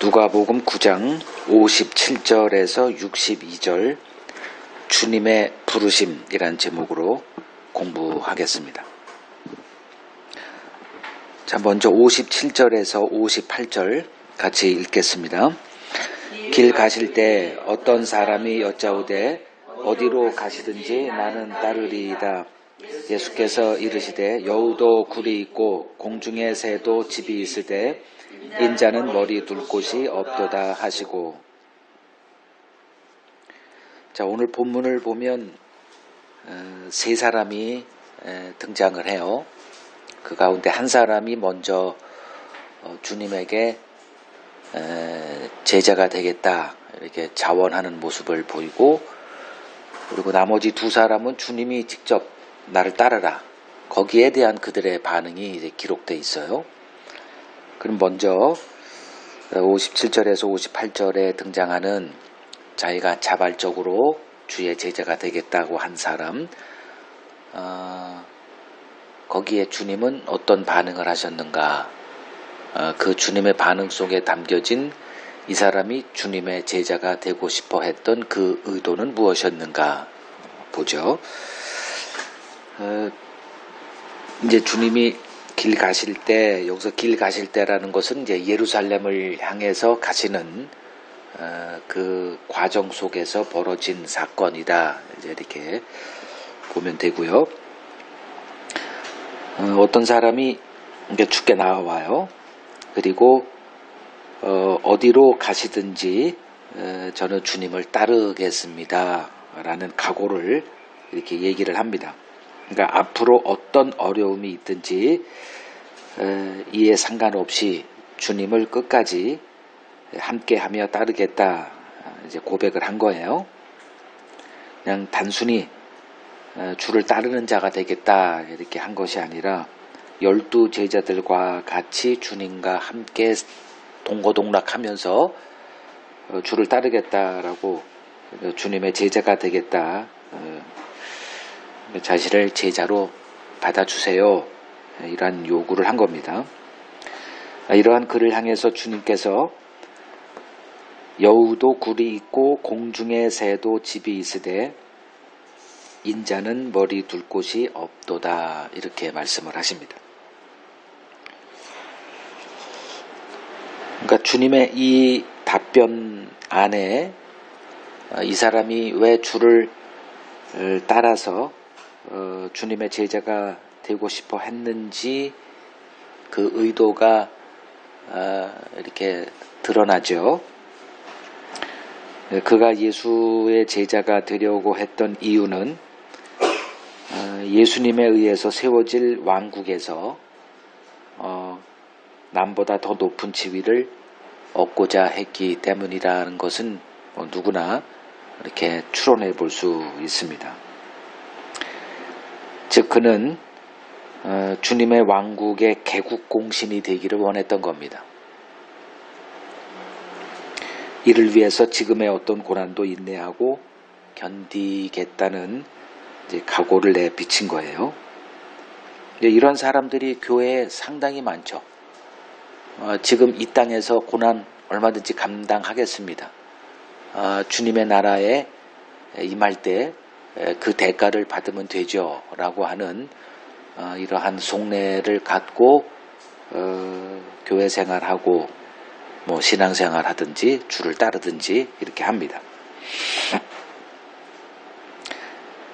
누가복음 9장 57절에서 62절 주님의 부르심이라는 제목으로 공부하겠습니다. 자, 먼저 57절에서 58절 같이 읽겠습니다. 길 가실 때 어떤 사람이 여짜오되 어디로 가시든지 나는 따르리이다. 예수께서 이르시되 여우도 굴이 있고 공중의 새도 집이 있으되 인자는 머리 둘 곳이 없도다 하시고. 자, 오늘 본문을 보면 세 사람이 등장을 해요. 그 가운데 한 사람이 먼저 주님에게 제자가 되겠다 이렇게 자원하는 모습을 보이고, 그리고 나머지 두 사람은 주님이 직접 나를 따르라, 거기에 대한 그들의 반응이 이제 기록되어 있어요. 그럼 먼저 57절에서 58절에 등장하는 자기가 자발적으로 주의 제자가 되겠다고 한 사람, 거기에 주님은 어떤 반응을 하셨는가, 그 주님의 반응 속에 담겨진 이 사람이 주님의 제자가 되고 싶어 했던 그 의도는 무엇이었는가 보죠. 이제 주님이 길 가실 때, 여기서 길 가실 때라는 것은 이제 예루살렘을 향해서 가시는 그 과정 속에서 벌어진 사건이다, 이제 이렇게 보면 되고요. 어떤 사람이 이제 주께 나와요. 그리고 어디로 가시든지 저는 주님을 따르겠습니다 라는 각오를 이렇게 얘기를 합니다. 그러니까 앞으로 어떤 어려움이 있든지 이에 상관없이 주님을 끝까지 함께하며 따르겠다, 이제 고백을 한 거예요. 그냥 단순히 주를 따르는 자가 되겠다 이렇게 한 것이 아니라 12 제자들과 같이 주님과 함께 동고동락하면서 주를 따르겠다라고, 주님의 제자가 되겠다, 자신을 제자로 받아주세요, 이러한 요구를 한 겁니다. 이러한 그를 향해서 주님께서 여우도 굴이 있고 공중의 새도 집이 있으되 인자는 머리 둘 곳이 없도다, 이렇게 말씀을 하십니다. 그러니까 주님의 이 답변 안에 이 사람이 왜 주를 따라서 주님의 제자가 되고 싶어 했는지 그 의도가 이렇게 드러나죠. 그가 예수의 제자가 되려고 했던 이유는 예수님에 의해서 세워질 왕국에서 남보다 더 높은 지위를 얻고자 했기 때문이라는 것은 누구나 이렇게 추론해 볼 수 있습니다. 즉 그는 주님의 왕국의 개국 공신이 되기를 원했던 겁니다. 이를 위해서 지금의 어떤 고난도 인내하고 견디겠다는 이제 각오를 내비친 거예요. 이런 사람들이 교회에 상당히 많죠. 지금 이 땅에서 고난 얼마든지 감당하겠습니다. 주님의 나라에 임할 때 그 대가를 받으면 되죠 라고 하는 이러한 속내를 갖고 교회 생활하고 뭐 신앙생활 하든지 주를 따르든지 이렇게 합니다.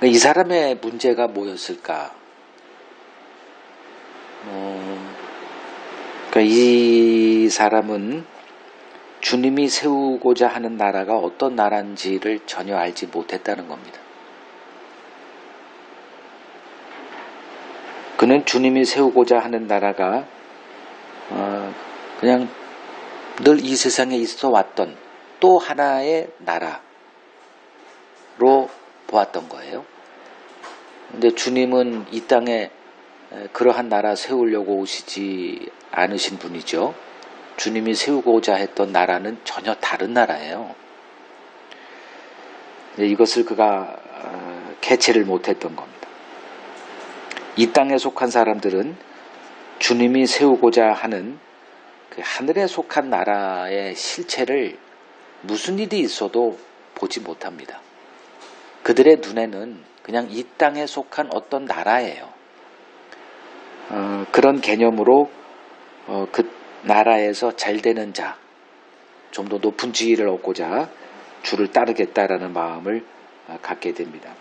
이 사람의 문제가 뭐였을까? 그러니까 이 사람은 주님이 세우고자 하는 나라가 어떤 나라인지를 전혀 알지 못했다는 겁니다. 그는 주님이 세우고자 하는 나라가 그냥 늘 이 세상에 있어 왔던 또 하나의 나라로 보았던 거예요. 근데 주님은 이 땅에 그러한 나라 세우려고 오시지 않으신 분이죠. 주님이 세우고자 했던 나라는 전혀 다른 나라예요. 이것을 그가 캐치를 못했던 겁니다. 이 땅에 속한 사람들은 주님이 세우고자 하는 그 하늘에 속한 나라의 실체를 무슨 일이 있어도 보지 못합니다. 그들의 눈에는 그냥 이 땅에 속한 어떤 나라예요. 그런 개념으로 그 나라에서 잘 되는 자, 좀 더 높은 지위를 얻고자 주를 따르겠다라는 마음을 갖게 됩니다.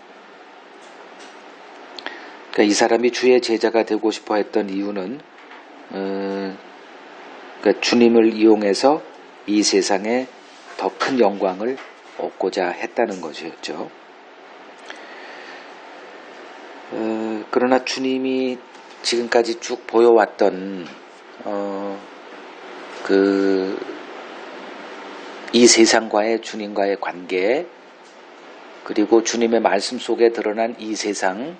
그러니까 이 사람이 주의 제자가 되고 싶어 했던 이유는 그러니까 주님을 이용해서 이 세상에 더 큰 영광을 얻고자 했다는 것이었죠. 그러나 주님이 지금까지 쭉 보여왔던 이 세상과의 주님과의 관계, 그리고 주님의 말씀 속에 드러난 이 세상,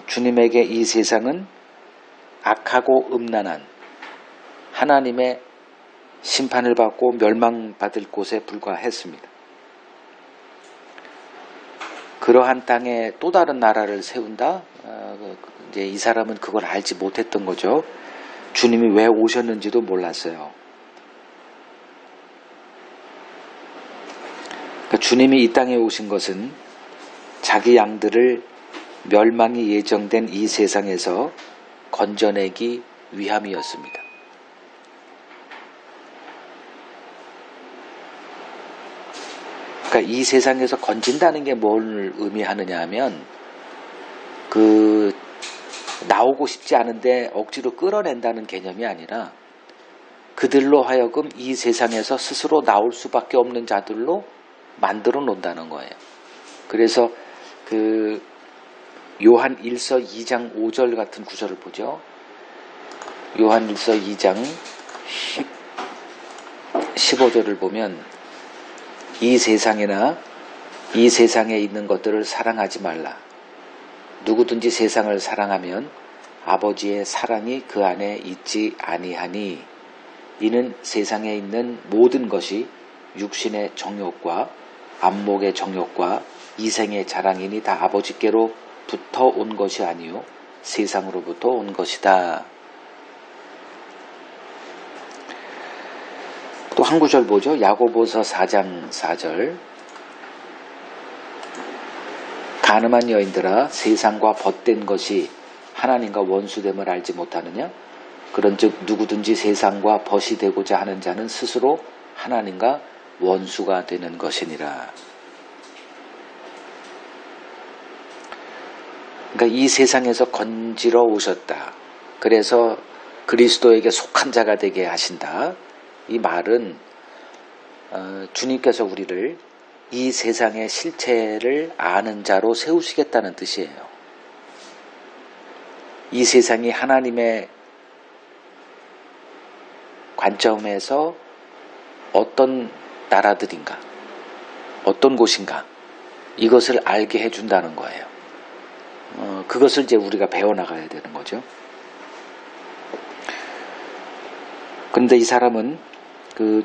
주님에게 이 세상은 악하고 음란한 하나님의 심판을 받고 멸망받을 곳에 불과했습니다. 그러한 땅에 또 다른 나라를 세운다? 이제 이 사람은 그걸 알지 못했던 거죠. 주님이 왜 오셨는지도 몰랐어요. 그러니까 주님이 이 땅에 오신 것은 자기 양들을 멸망이 예정된 이 세상에서 건져내기 위함이었습니다. 그러니까 이 세상에서 건진다는 게 뭘 의미하느냐 하면 나오고 싶지 않은데 억지로 끌어낸다는 개념이 아니라 그들로 하여금 이 세상에서 스스로 나올 수밖에 없는 자들로 만들어 놓는다는 거예요. 그래서 요한 1서 2장 5절 같은 구절을 보죠. 요한 1서 2장 15절을 보면 이 세상이나 이 세상에 있는 것들을 사랑하지 말라. 누구든지 세상을 사랑하면 아버지의 사랑이 그 안에 있지 아니하니 이는 세상에 있는 모든 것이 육신의 정욕과 안목의 정욕과 이생의 자랑이니 다 아버지께로부터 온 것이 아니요 세상으로부터 온 것이다. 또 한 구절 보죠. 야고보서 4장 4절. 가늠한 여인들아 세상과 벗된 것이 하나님과 원수됨을 알지 못하느냐? 그런즉 누구든지 세상과 벗이 되고자 하는 자는 스스로 하나님과 원수가 되는 것이니라. 그러니까 이 세상에서 건지러 오셨다. 그래서 그리스도에게 속한 자가 되게 하신다. 이 말은 주님께서 우리를 이 세상의 실체를 아는 자로 세우시겠다는 뜻이에요. 이 세상이 하나님의 관점에서 어떤 나라들인가, 어떤 곳인가, 이것을 알게 해준다는 거예요. 그것을 이제 우리가 배워나가야 되는 거죠. 그런데 이 사람은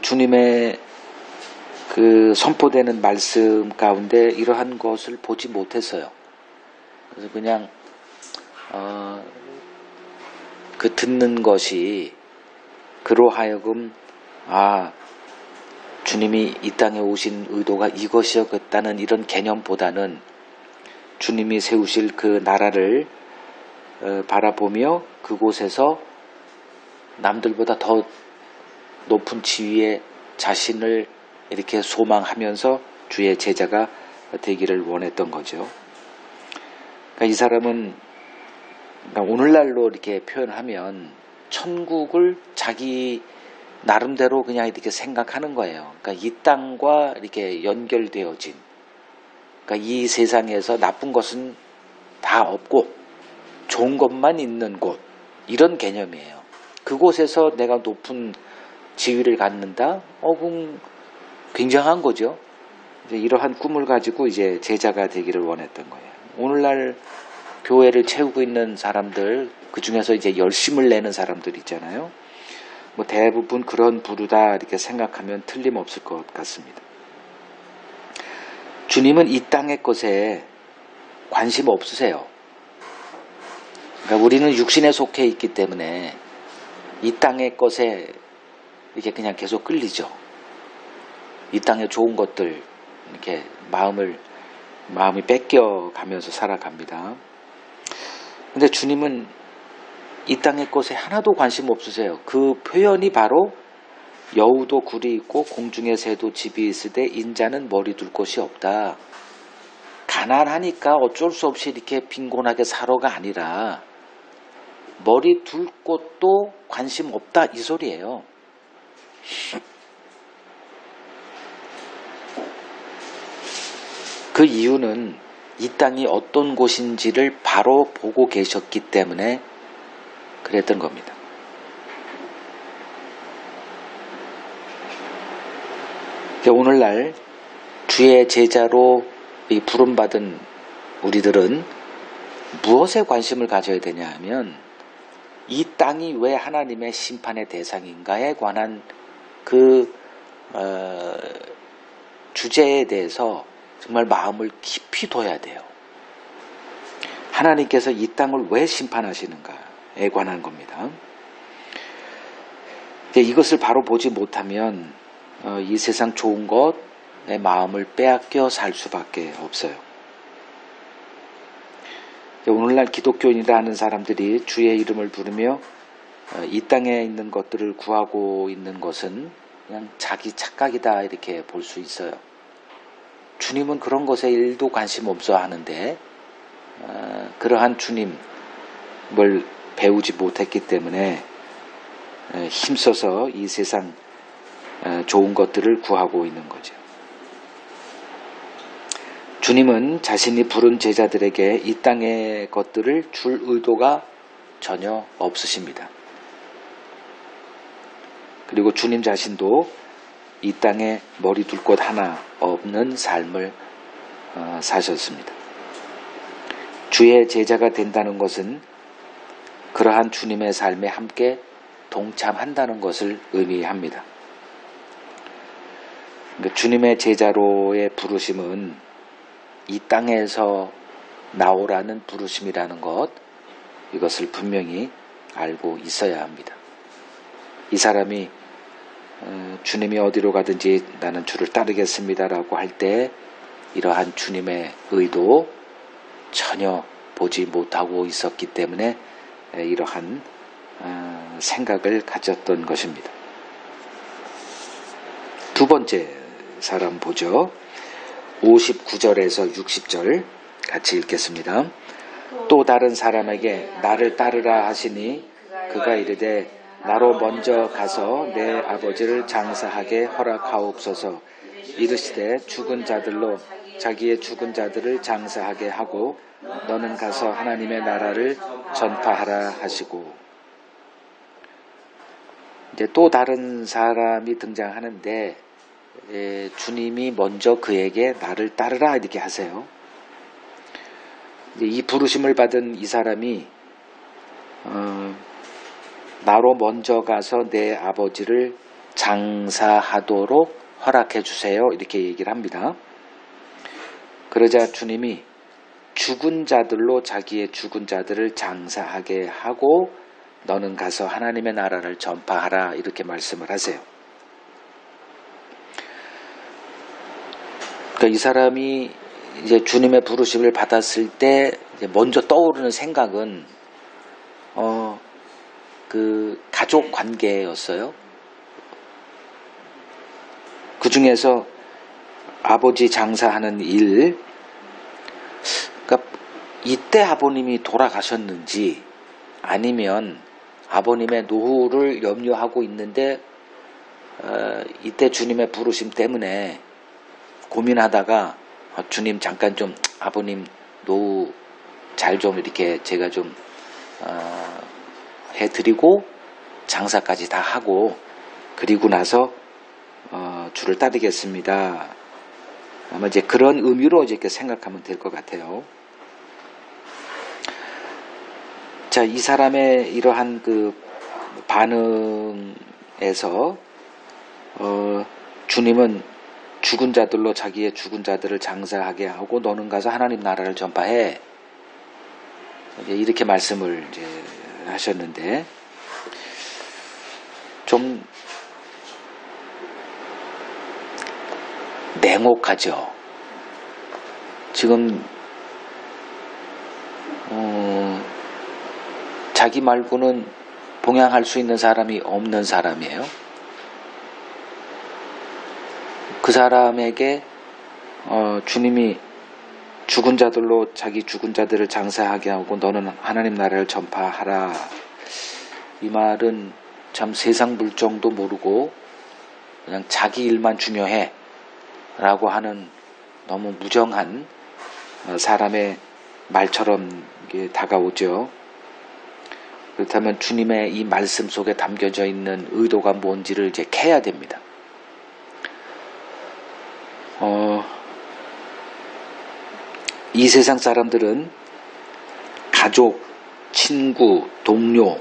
주님의 선포되는 말씀 가운데 이러한 것을 보지 못했어요. 그래서 그냥 듣는 것이 그로 하여금 주님이 이 땅에 오신 의도가 이것이었다는 이런 개념보다는 주님이 세우실 그 나라를 바라보며 그곳에서 남들보다 더 높은 지위에 자신을 이렇게 소망하면서 주의 제자가 되기를 원했던 거죠. 그러니까 이 사람은 오늘날로 이렇게 표현하면 천국을 자기 나름대로 그냥 이렇게 생각하는 거예요. 그러니까 이 땅과 이렇게 연결되어진, 그러니까 이 세상에서 나쁜 것은 다 없고 좋은 것만 있는 곳, 이런 개념이에요. 그곳에서 내가 높은 지위를 갖는다? 그럼 굉장한 거죠. 이제 이러한 꿈을 가지고 이제 제자가 되기를 원했던 거예요. 오늘날 교회를 채우고 있는 사람들, 그 중에서 이제 열심을 내는 사람들 있잖아요. 대부분 그런 부류다 이렇게 생각하면 틀림없을 것 같습니다. 주님은 이 땅의 것에 관심 없으세요. 그러니까 우리는 육신에 속해 있기 때문에 이 땅의 것에 이렇게 그냥 계속 끌리죠. 이 땅의 좋은 것들 이렇게 마음이 뺏겨가면서 살아갑니다. 근데 주님은 이 땅의 것에 하나도 관심 없으세요. 그 표현이 바로 여우도 굴이 있고 공중의 새도 집이 있으되 인자는 머리 둘 곳이 없다. 가난하니까 어쩔 수 없이 이렇게 빈곤하게 살아가 아니라 머리 둘 곳도 관심 없다 이 소리예요. 그 이유는 이 땅이 어떤 곳인지를 바로 보고 계셨기 때문에 그랬던 겁니다. 오늘날 주의 제자로 부름받은 우리들은 무엇에 관심을 가져야 되냐 하면 이 땅이 왜 하나님의 심판의 대상인가에 관한 그 주제에 대해서 정말 마음을 깊이 둬야 돼요. 하나님께서 이 땅을 왜 심판하시는가에 관한 겁니다. 이것을 바로 보지 못하면 이 세상 좋은 것에 마음을 빼앗겨 살 수밖에 없어요. 오늘날 기독교인이라 하는 사람들이 주의 이름을 부르며 이 땅에 있는 것들을 구하고 있는 것은 그냥 자기 착각이다 이렇게 볼 수 있어요. 주님은 그런 것에 일도 관심 없어 하는데 그러한 주님을 배우지 못했기 때문에 힘써서 이 세상 좋은 것들을 구하고 있는 거죠. 주님은 자신이 부른 제자들에게 이 땅의 것들을 줄 의도가 전혀 없으십니다. 그리고 주님 자신도 이 땅에 머리 둘 곳 하나 없는 삶을 사셨습니다. 주의 제자가 된다는 것은 그러한 주님의 삶에 함께 동참한다는 것을 의미합니다. 그러니까 주님의 제자로의 부르심은 이 땅에서 나오라는 부르심이라는 것, 이것을 분명히 알고 있어야 합니다. 이 사람이 주님이 어디로 가든지 나는 주를 따르겠습니다라고 할 때 이러한 주님의 의도 전혀 보지 못하고 있었기 때문에 이러한 생각을 가졌던 것입니다. 두 번째 사람 보죠. 59절에서 60절 같이 읽겠습니다. 또 다른 사람에게 나를 따르라 하시니 그가 이르되 나로 먼저 가서 내 아버지를 장사하게 허락하옵소서. 이르시되 죽은 자들로 자기의 죽은 자들을 장사하게 하고 너는 가서 하나님의 나라를 전파하라 하시고. 이제 또 다른 사람이 등장하는데 주님이 먼저 그에게 나를 따르라 이렇게 하세요. 이 부르심을 받은 이 사람이 나로 먼저 가서 내 아버지를 장사하도록 허락해 주세요 이렇게 얘기를 합니다. 그러자 주님이 죽은 자들로 자기의 죽은 자들을 장사하게 하고 너는 가서 하나님의 나라를 전파하라 이렇게 말씀을 하세요. 그러니까 이 사람이 이제 주님의 부르심을 받았을 때 먼저 떠오르는 생각은 그 가족 관계였어요. 그 중에서 아버지 장사하는 일, 그러니까 이때 아버님이 돌아가셨는지 아니면 아버님의 노후를 염려하고 있는데 이때 주님의 부르심 때문에 고민하다가 주님 잠깐 좀 아버님 노후 잘 좀 이렇게 제가 좀 해드리고 장사까지 다 하고 그리고 나서 주를 따르겠습니다. 아마 이제 그런 의미로 이렇게 생각하면 될 것 같아요. 자, 이 사람의 이러한 그 반응에서 주님은 죽은 자들로 자기의 죽은 자들을 장사하게 하고 너는 가서 하나님 나라를 전파해 이렇게 말씀을 이제 하셨는데 좀 냉혹하죠. 지금 자기 말고는 봉양할 수 있는 사람이 없는 사람이에요. 그 사람에게 주님이 죽은 자들로 자기 죽은 자들을 장사하게 하고 너는 하나님 나라를 전파하라. 이 말은 참 세상 물정도 모르고 그냥 자기 일만 중요해 라고 하는 너무 무정한 사람의 말처럼 다가오죠. 그렇다면 주님의 이 말씀 속에 담겨져 있는 의도가 뭔지를 이제 캐야 됩니다. 이 세상 사람들은 가족, 친구, 동료,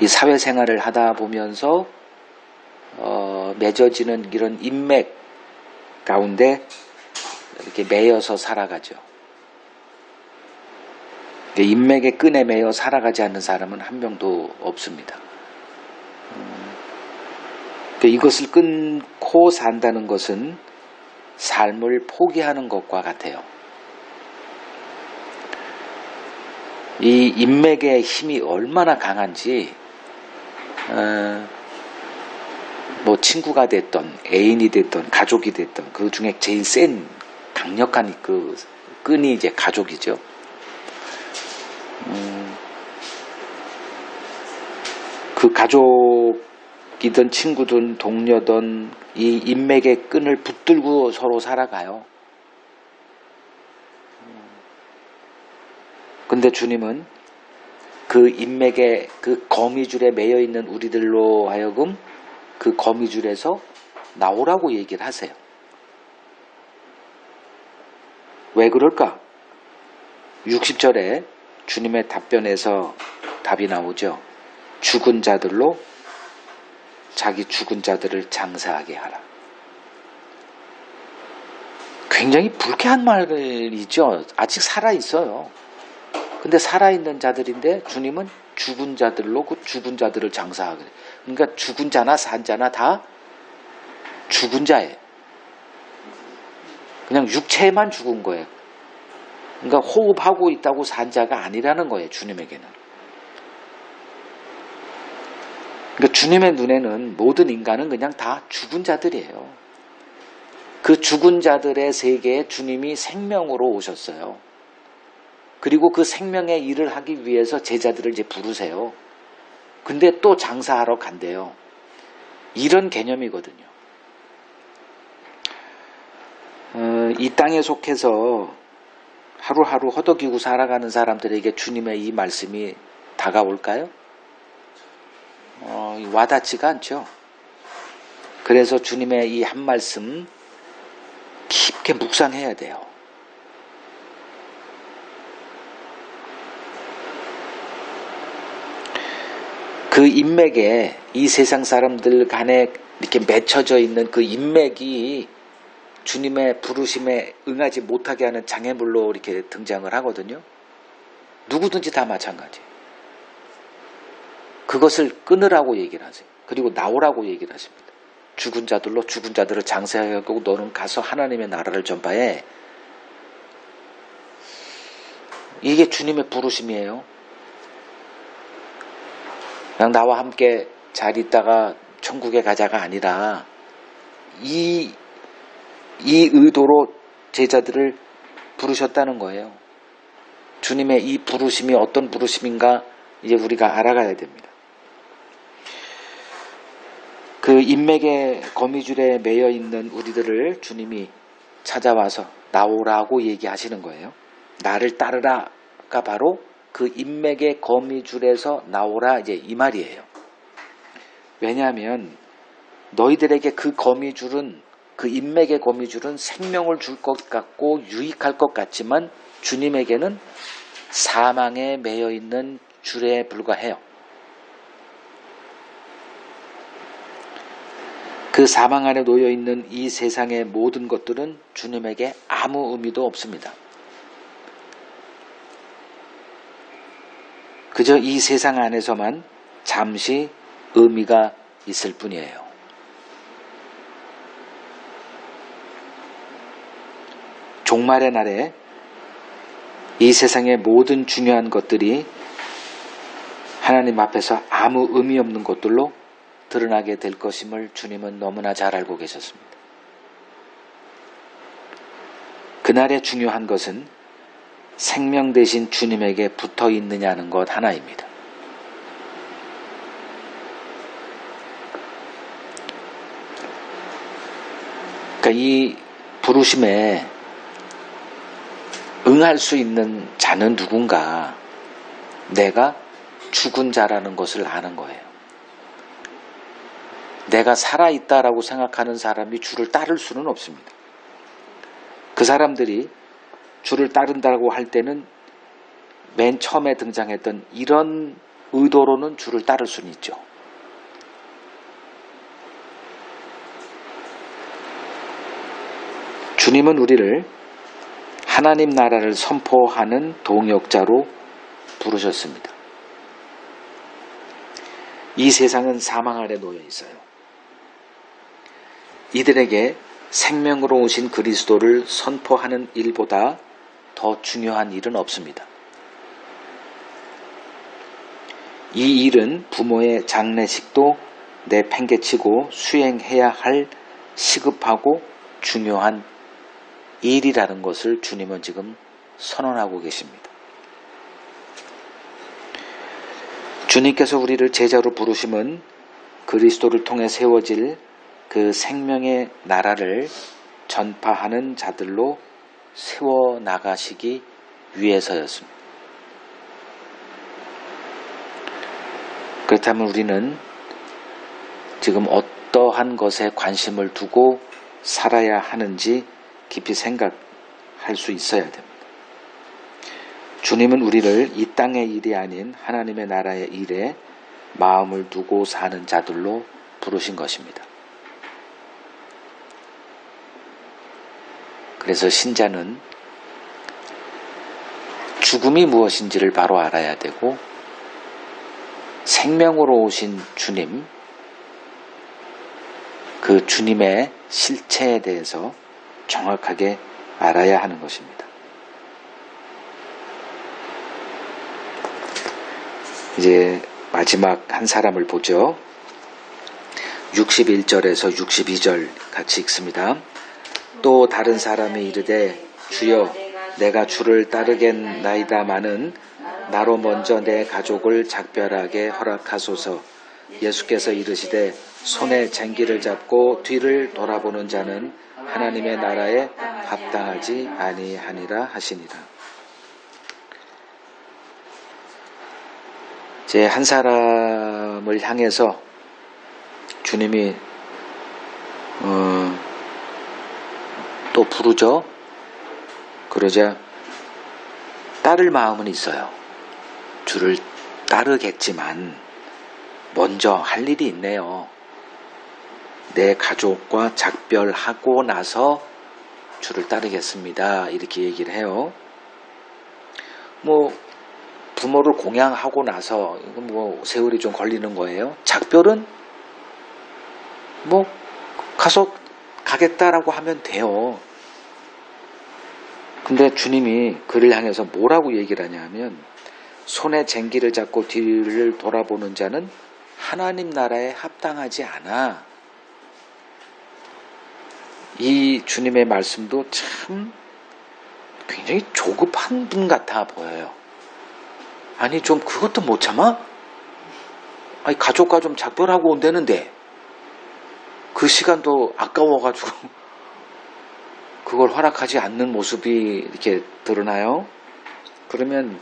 이 사회생활을 하다 보면서 맺어지는 이런 인맥 가운데 이렇게 매여서 살아가죠. 인맥의 끈에 매여 살아가지 않는 사람은 한 명도 없습니다. 이것을 끊고 산다는 것은 삶을 포기하는 것과 같아요. 이 인맥의 힘이 얼마나 강한지 뭐 친구가 됐던 애인이 됐던 가족이 됐던 그 중에 제일 센 강력한 그 끈이 이제 가족이죠. 그 가족이든 친구든 동료든 이 인맥의 끈을 붙들고 서로 살아가요. 근데 주님은 그 인맥의 그 거미줄에 매여 있는 우리들로 하여금 그 거미줄에서 나오라고 얘기를 하세요. 왜 그럴까? 60절에 주님의 답변에서 답이 나오죠. 죽은 자들로 자기 죽은 자들을 장사하게 하라. 굉장히 불쾌한 말이죠. 아직 살아있어요. 근데 살아있는 자들인데 주님은 죽은 자들로 그 죽은 자들을 장사하게. 그러니까 죽은 자나 산 자나 다 죽은 자예요. 그냥 육체만 죽은 거예요. 그러니까 호흡하고 있다고 산 자가 아니라는 거예요. 주님에게는. 그러니까 주님의 눈에는 모든 인간은 그냥 다 죽은 자들이에요. 그 죽은 자들의 세계에 주님이 생명으로 오셨어요. 그리고 그 생명의 일을 하기 위해서 제자들을 이제 부르세요. 근데 또 장사하러 간대요. 이런 개념이거든요. 이 땅에 속해서 하루하루 허덕이고 살아가는 사람들에게 주님의 이 말씀이 다가올까요? 와닿지가 않죠. 그래서 주님의 이 한 말씀 깊게 묵상해야 돼요. 그 인맥에 이 세상 사람들 간에 이렇게 맺혀져 있는 그 인맥이 주님의 부르심에 응하지 못하게 하는 장애물로 이렇게 등장을 하거든요. 누구든지 다 마찬가지. 그것을 끊으라고 얘기를 하세요. 그리고 나오라고 얘기를 하십니다. 죽은 자들로 죽은 자들을 장사하게 하고 너는 가서 하나님의 나라를 전파해. 이게 주님의 부르심이에요. 그냥 나와 함께 잘 있다가 천국에 가자가 아니라 이 의도로 제자들을 부르셨다는 거예요. 주님의 이 부르심이 어떤 부르심인가 이제 우리가 알아가야 됩니다. 그 인맥의 거미줄에 매여 있는 우리들을 주님이 찾아와서 나오라고 얘기하시는 거예요. 나를 따르라가 바로 그 인맥의 거미줄에서 나오라 이제 이 말이에요. 왜냐하면 너희들에게 그 거미줄은 그 인맥의 거미줄은 생명을 줄 것 같고 유익할 것 같지만 주님에게는 사망에 매여 있는 줄에 불과해요. 그 사망 안에 놓여 있는 이 세상의 모든 것들은 주님에게 아무 의미도 없습니다. 그저 이 세상 안에서만 잠시 의미가 있을 뿐이에요. 종말의 날에 이 세상의 모든 중요한 것들이 하나님 앞에서 아무 의미 없는 것들로 드러나게 될 것임을 주님은 너무나 잘 알고 계셨습니다. 그날의 중요한 것은 생명 대신 주님에게 붙어 있느냐는 것 하나입니다. 그러니까 이 부르심에 응할 수 있는 자는 누군가? 내가 죽은 자라는 것을 아는 거예요. 내가 살아있다라고 생각하는 사람이 주를 따를 수는 없습니다. 그 사람들이 주를 따른다고 할 때는 맨 처음에 등장했던 이런 의도로는 주를 따를 수는 있죠. 주님은 우리를 하나님 나라를 선포하는 동역자로 부르셨습니다. 이 세상은 사망 아래 놓여 있어요. 이들에게 생명으로 오신 그리스도를 선포하는 일보다 더 중요한 일은 없습니다. 이 일은 부모의 장례식도 내팽개치고 수행해야 할 시급하고 중요한 일이라는 것을 주님은 지금 선언하고 계십니다. 주님께서 우리를 제자로 부르심은 그리스도를 통해 세워질 그 생명의 나라를 전파하는 자들로 세워나가시기 위해서였습니다. 그렇다면 우리는 지금 어떠한 것에 관심을 두고 살아야 하는지 깊이 생각할 수 있어야 됩니다. 주님은 우리를 이 땅의 일이 아닌 하나님의 나라의 일에 마음을 두고 사는 자들로 부르신 것입니다. 그래서 신자는 죽음이 무엇인지를 바로 알아야 되고 생명으로 오신 주님, 그 주님의 실체에 대해서 정확하게 알아야 하는 것입니다. 이제 마지막 한 사람을 보죠. 61절에서 62절 같이 읽습니다. 또 다른 사람이 이르되 주여 내가 주를 따르겠나이다마는 나로 먼저 내 가족을 작별하게 허락하소서. 예수께서 이르시되 손에 쟁기를 잡고 뒤를 돌아보는 자는 하나님의 나라에 합당하지 아니하니라 하시니라. 이제 한 사람을 향해서 주님이 또 부르죠. 그러자 따를 마음은 있어요. 주를 따르겠지만 먼저 할 일이 있네요. 내 가족과 작별하고 나서 주를 따르겠습니다. 이렇게 얘기를 해요. 부모를 공양하고 나서 세월이 좀 걸리는 거예요. 작별은 가서 가겠다라고 하면 돼요. 근데 주님이 그를 향해서 뭐라고 얘기를 하냐면 손에 쟁기를 잡고 뒤를 돌아보는 자는 하나님 나라에 합당하지 않아. 이 주님의 말씀도 참 굉장히 조급한 분 같아 보여요. 아니 좀 그것도 못 참아? 아니 가족과 좀 작별하고 온다는데 그 시간도 아까워가지고 그걸 허락하지 않는 모습이 이렇게 드러나요. 그러면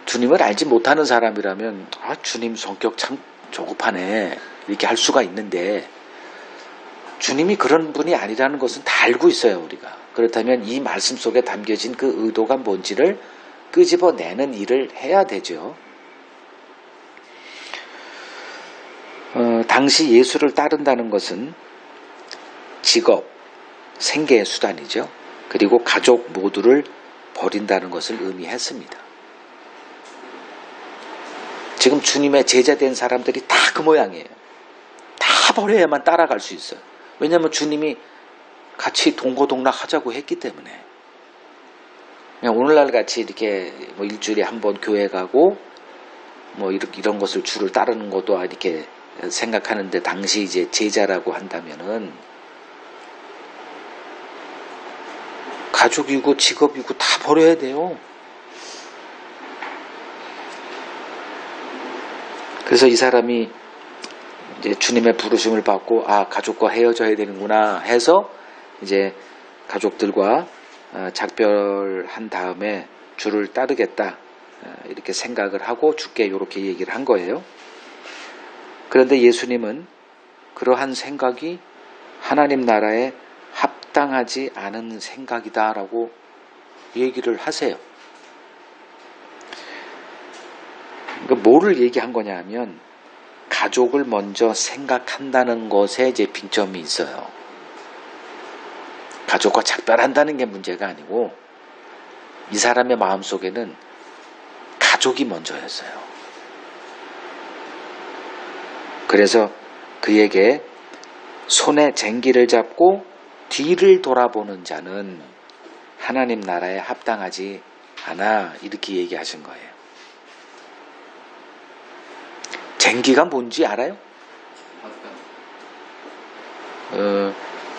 주님을 알지 못하는 사람이라면 주님 성격 참 조급하네 이렇게 할 수가 있는데 주님이 그런 분이 아니라는 것은 다 알고 있어요. 우리가. 그렇다면 이 말씀 속에 담겨진 그 의도가 뭔지를 끄집어내는 일을 해야 되죠. 당시 예수를 따른다는 것은 직업, 생계의 수단이죠. 그리고 가족 모두를 버린다는 것을 의미했습니다. 지금 주님의 제자 된 사람들이 다 그 모양이에요. 다 버려야만 따라갈 수 있어요. 왜냐하면 주님이 같이 동고동락 하자고 했기 때문에. 그냥 오늘날 같이 이렇게 뭐 일주일에 한 번 교회 가고 뭐 이런 것을 주를 따르는 것도 이렇게 생각하는데, 당시 이제 제자라고 한다면은 가족이고 직업이고 다 버려야 돼요. 그래서 이 사람이 이제 주님의 부르심을 받고, 가족과 헤어져야 되는구나 해서 이제 가족들과 작별한 다음에 주를 따르겠다, 이렇게 생각을 하고 주께 이렇게 얘기를 한 거예요. 그런데 예수님은 그러한 생각이 하나님 나라에 합당하지 않은 생각이다라고 얘기를 하세요. 그러니까 뭐를 얘기한 거냐 하면, 가족을 먼저 생각한다는 것에 이제 빈점이 있어요. 가족과 작별한다는 게 문제가 아니고, 이 사람의 마음속에는 가족이 먼저였어요. 그래서 그에게 손에 쟁기를 잡고 뒤를 돌아보는 자는 하나님 나라에 합당하지 않아, 이렇게 얘기하신 거예요. 쟁기가 뭔지 알아요?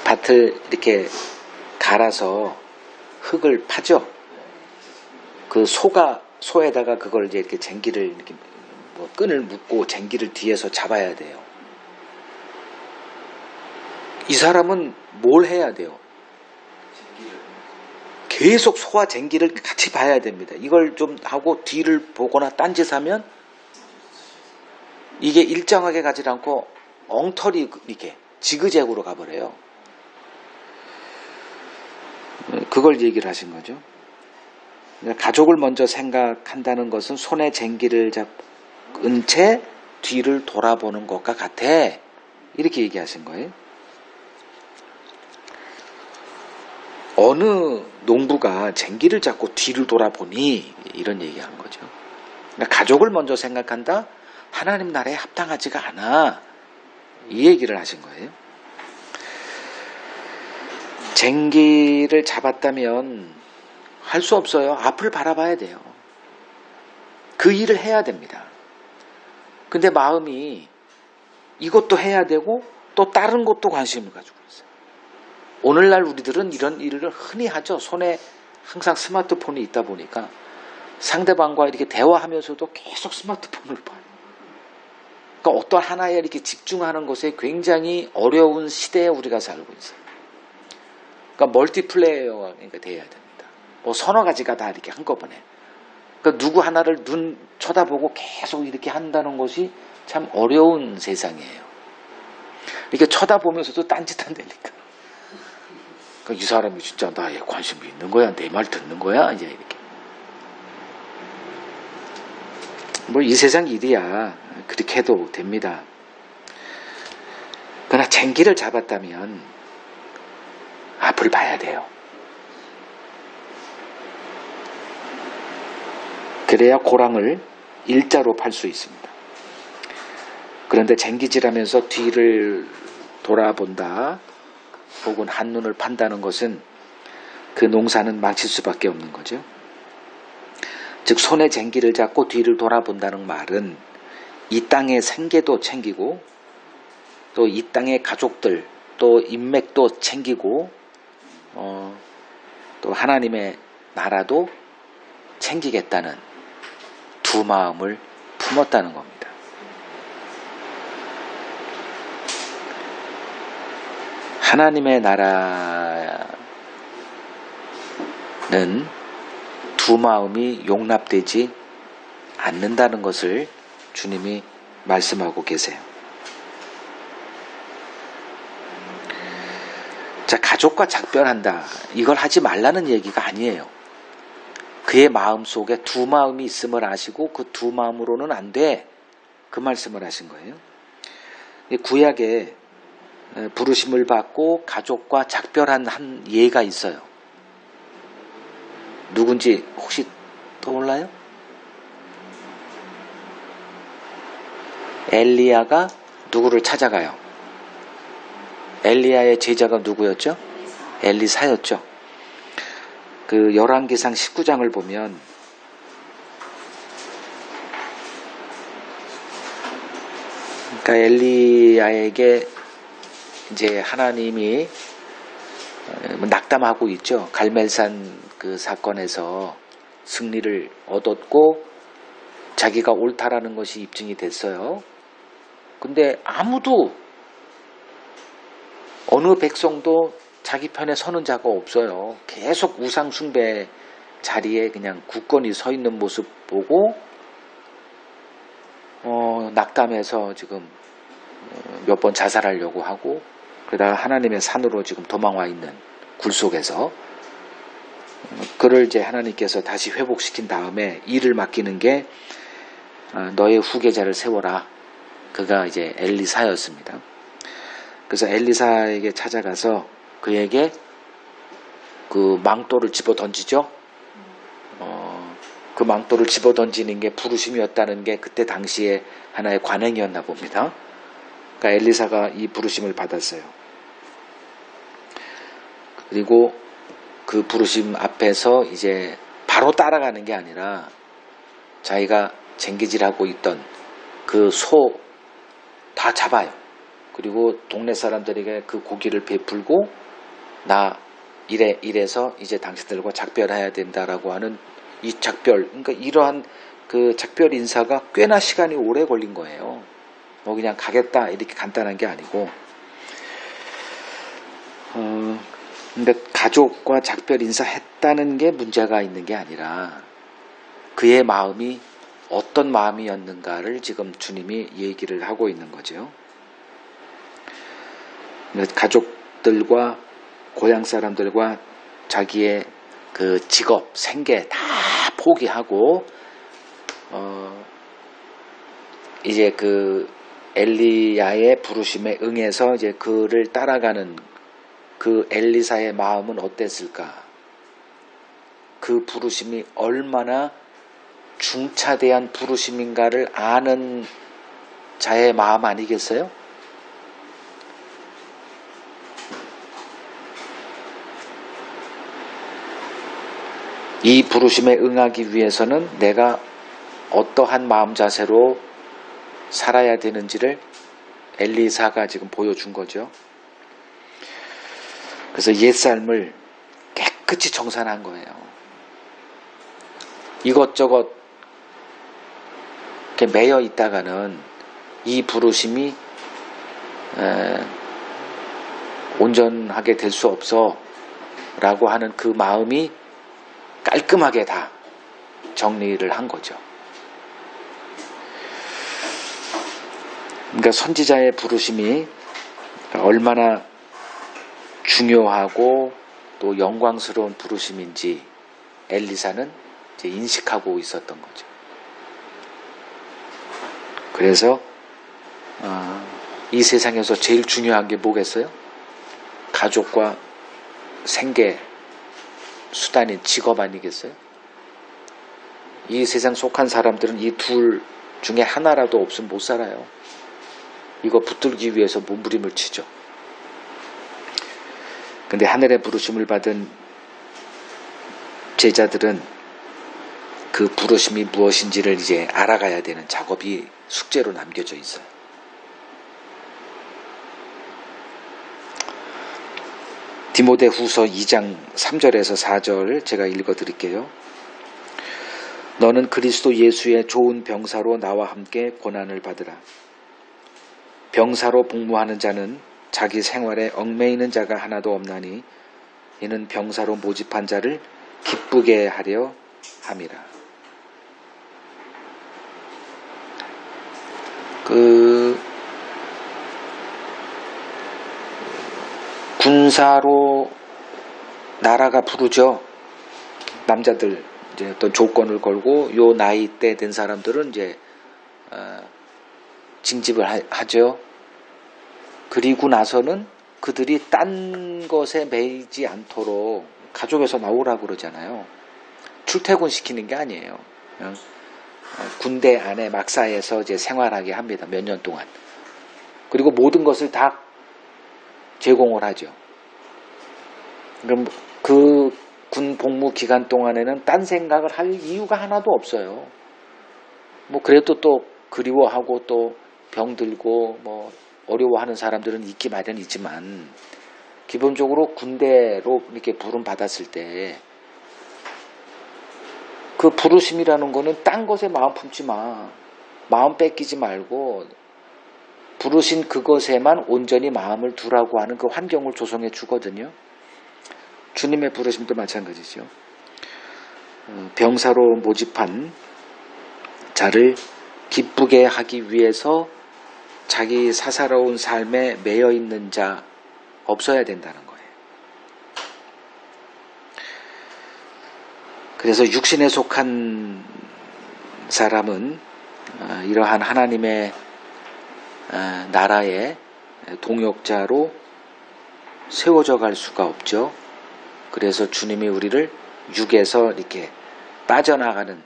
밭을 이렇게 갈아서 흙을 파죠. 그 소에다가 그걸 이제 이렇게 쟁기를 이렇게 끈을 묶고 쟁기를 뒤에서 잡아야 돼요. 이 사람은 뭘 해야 돼요? 계속 소와 쟁기를 같이 봐야 됩니다. 이걸 좀 하고 뒤를 보거나 딴짓하면 이게 일정하게 가지 않고 엉터리 이렇게 지그재그로 가버려요. 그걸 얘기를 하신 거죠. 가족을 먼저 생각한다는 것은 손에 쟁기를 잡은 채 뒤를 돌아보는 것과 같아, 이렇게 얘기하신 거예요. 어느 농부가 쟁기를 잡고 뒤를 돌아보니, 이런 얘기한 거죠. 그러니까 가족을 먼저 생각한다, 하나님 나라에 합당하지가 않아, 이 얘기를 하신 거예요. 쟁기를 잡았다면 할 수 없어요. 앞을 바라봐야 돼요. 그 일을 해야 됩니다. 근데 마음이 이것도 해야 되고 또 다른 것도 관심을 가지고 있어요. 오늘날 우리들은 이런 일을 흔히 하죠. 손에 항상 스마트폰이 있다 보니까 상대방과 이렇게 대화하면서도 계속 스마트폰을 봐요. 그러니까 어떤 하나에 이렇게 집중하는 것에 굉장히 어려운 시대에 우리가 살고 있어요. 그러니까 멀티플레이어가 돼야 됩니다. 뭐 서너 가지가 다 이렇게 한꺼번에. 그러니까 누구 하나를 눈 쳐다보고 계속 이렇게 한다는 것이 참 어려운 세상이에요. 이렇게 쳐다보면서도 딴짓한다니까. 그러니까 이 사람이 진짜 나에 관심이 있는 거야? 내 말 듣는 거야? 이제 이렇게. 뭐 이 세상 일이야. 그렇게 해도 됩니다. 그러나 쟁기를 잡았다면 앞을 봐야 돼요. 그래야 고랑을 일자로 팔 수 있습니다. 그런데 쟁기질하면서 뒤를 돌아본다, 혹은 한눈을 판다는 것은 그 농사는 망칠 수밖에 없는 거죠. 즉 손에 쟁기를 잡고 뒤를 돌아본다는 말은 이 땅의 생계도 챙기고 또 이 땅의 가족들, 또 인맥도 챙기고 또 하나님의 나라도 챙기겠다는 두 마음을 품었다는 겁니다. 하나님의 나라는 두 마음이 용납되지 않는다는 것을 주님이 말씀하고 계세요. 자, 가족과 작별한다, 이걸 하지 말라는 얘기가 아니에요. 그의 마음속에 두 마음이 있음을 아시고 그 두 마음으로는 안 돼, 그 말씀을 하신 거예요. 구약에 부르심을 받고 가족과 작별한 한 예가 있어요. 누군지 혹시 떠올라요? 엘리야가 누구를 찾아가요? 엘리야의 제자가 누구였죠? 엘리사였죠. 그 열왕기상 19장을 보면 그러니까 엘리야에게 이제 하나님이 낙담하고 있죠. 갈멜산 그 사건에서 승리를 얻었고 자기가 옳다라는 것이 입증이 됐어요. 근데 아무도 어느 백성도 자기 편에 서는 자가 없어요. 계속 우상 숭배 자리에 그냥 굳건히 서 있는 모습 보고 낙담해서 지금 몇 번 자살하려고 하고 그러다가 하나님의 산으로 지금 도망와 있는 굴 속에서 그를 이제 하나님께서 다시 회복시킨 다음에 일을 맡기는 게 너의 후계자를 세워라. 그가 이제 엘리사였습니다. 그래서 엘리사에게 찾아가서 그에게 그 망토를 집어 던지죠. 그 망토를 집어 던지는 게 부르심이었다는 게 그때 당시에 하나의 관행이었나 봅니다. 그러니까 엘리사가 이 부르심을 받았어요. 그리고 그 부르심 앞에서 이제 바로 따라가는 게 아니라 자기가 쟁기질하고 있던 그 소 다 잡아요. 그리고 동네 사람들에게 그 고기를 베풀고 나 이래서 이제 당신들과 작별해야 된다라고 하는 이 작별, 그러니까 이러한 그 작별 인사가 꽤나 시간이 오래 걸린 거예요. 뭐 그냥 가겠다 이렇게 간단한 게 아니고 그러니까 가족과 작별 인사했다는 게 문제가 있는 게 아니라 그의 마음이 어떤 마음이었는가를 지금 주님이 얘기를 하고 있는 거죠. 가족들과 고향 사람들과 자기의 그 직업, 생계 다 포기하고 이제 그 엘리야의 부르심에 응해서 이제 그를 따라가는 그 엘리사의 마음은 어땠을까? 그 부르심이 얼마나 중차대한 부르심인가를 아는 자의 마음 아니겠어요? 이 부르심에 응하기 위해서는 내가 어떠한 마음 자세로 살아야 되는지를 엘리사가 지금 보여준 거죠. 그래서 옛삶을 깨끗이 정산한 거예요. 이것저것 이렇게 매여 있다가는 이 부르심이 온전하게 될 수 없어 라고 하는 그 마음이 깔끔하게 다 정리를 한 거죠. 그러니까 선지자의 부르심이 얼마나 중요하고 또 영광스러운 부르심인지 엘리사는 이제 인식하고 있었던 거죠. 그래서 이 세상에서 제일 중요한 게 뭐겠어요? 가족과 생계 수단인 직업 아니겠어요? 이 세상 속한 사람들은 이 둘 중에 하나라도 없으면 못 살아요. 이거 붙들기 위해서 몸부림을 치죠. 근데 하늘의 부르심을 받은 제자들은 그 부르심이 무엇인지를 이제 알아가야 되는 작업이 숙제로 남겨져 있어요. 디모데후서 2장 3절에서 4절 제가 읽어드릴게요. 너는 그리스도 예수의 좋은 병사로 나와 함께 고난을 받으라. 병사로 복무하는 자는 자기 생활에 얽매이는 자가 하나도 없나니 이는 병사로 모집한 자를 기쁘게 하려 함이라. 군사로 나라가 부르죠. 남자들 이제 어떤 조건을 걸고 요 나이 때 된 사람들은 이제 징집을 하죠. 그리고 나서는 그들이 딴 것에 매이지 않도록 가족에서 나오라고 그러잖아요. 출퇴근 시키는 게 아니에요. 그냥 군대 안에 막사에서 이제 생활하게 합니다. 몇 년 동안. 그리고 모든 것을 다 제공을 하죠. 그럼 그 군 복무 기간 동안에는 딴 생각을 할 이유가 하나도 없어요. 뭐 그래도 또 그리워하고 또 병들고 뭐 어려워하는 사람들은 있기 마련이지만 기본적으로 군대로 이렇게 부름 받았을 때 그 부르심이라는 거는 딴 것에 마음 품지 마. 마음 뺏기지 말고 부르신 그것에만 온전히 마음을 두라고 하는 그 환경을 조성해 주거든요. 주님의 부르심도 마찬가지죠. 병사로 모집한 자를 기쁘게 하기 위해서 자기 사사로운 삶에 매여 있는 자 없어야 된다는 거예요. 그래서 육신에 속한 사람은 이러한 하나님의 나라의 동역자로 세워져 갈 수가 없죠. 그래서 주님이 우리를 육에서 이렇게 빠져나가는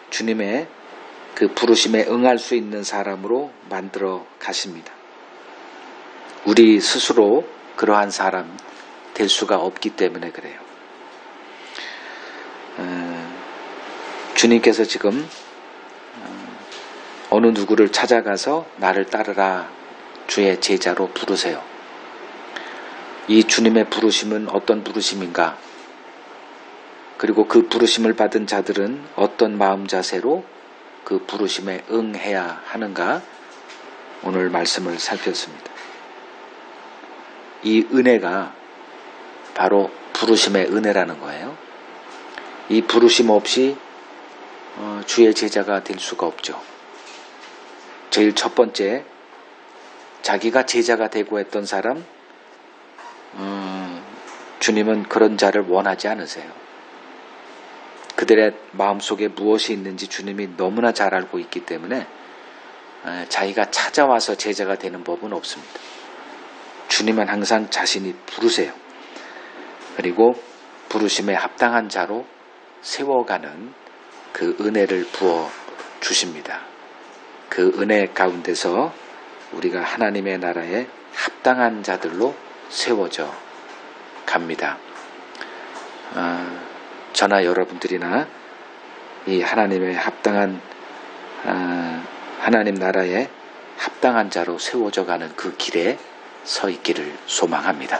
주님의 그 부르심에 응할 수 있는 사람으로 만들어 가십니다. 우리 스스로 그러한 사람 될 수가 없기 때문에 그래요. 주님께서 지금 어느 누구를 찾아가서 나를 따르라 주의 제자로 부르세요. 이 주님의 부르심은 어떤 부르심인가? 그리고 그 부르심을 받은 자들은 어떤 마음 자세로 그 부르심에 응해야 하는가? 오늘 말씀을 살폈습니다. 이 은혜가 바로 부르심의 은혜라는 거예요. 이 부르심 없이 주의 제자가 될 수가 없죠. 제일 첫 번째, 자기가 제자가 되고 했던 사람, 주님은 그런 자를 원하지 않으세요. 그들의 마음속에 무엇이 있는지 주님이 너무나 잘 알고 있기 때문에 자기가 찾아와서 제자가 되는 법은 없습니다. 주님은 항상 자신이 부르세요. 그리고 부르심에 합당한 자로 세워가는 그 은혜를 부어 주십니다. 그 은혜 가운데서 우리가 하나님의 나라에 합당한 자들로 세워져 갑니다. 저나 여러분들이나 이 하나님의 합당한 하나님 나라에 합당한 자로 세워져 가는 그 길에 서 있기를 소망합니다.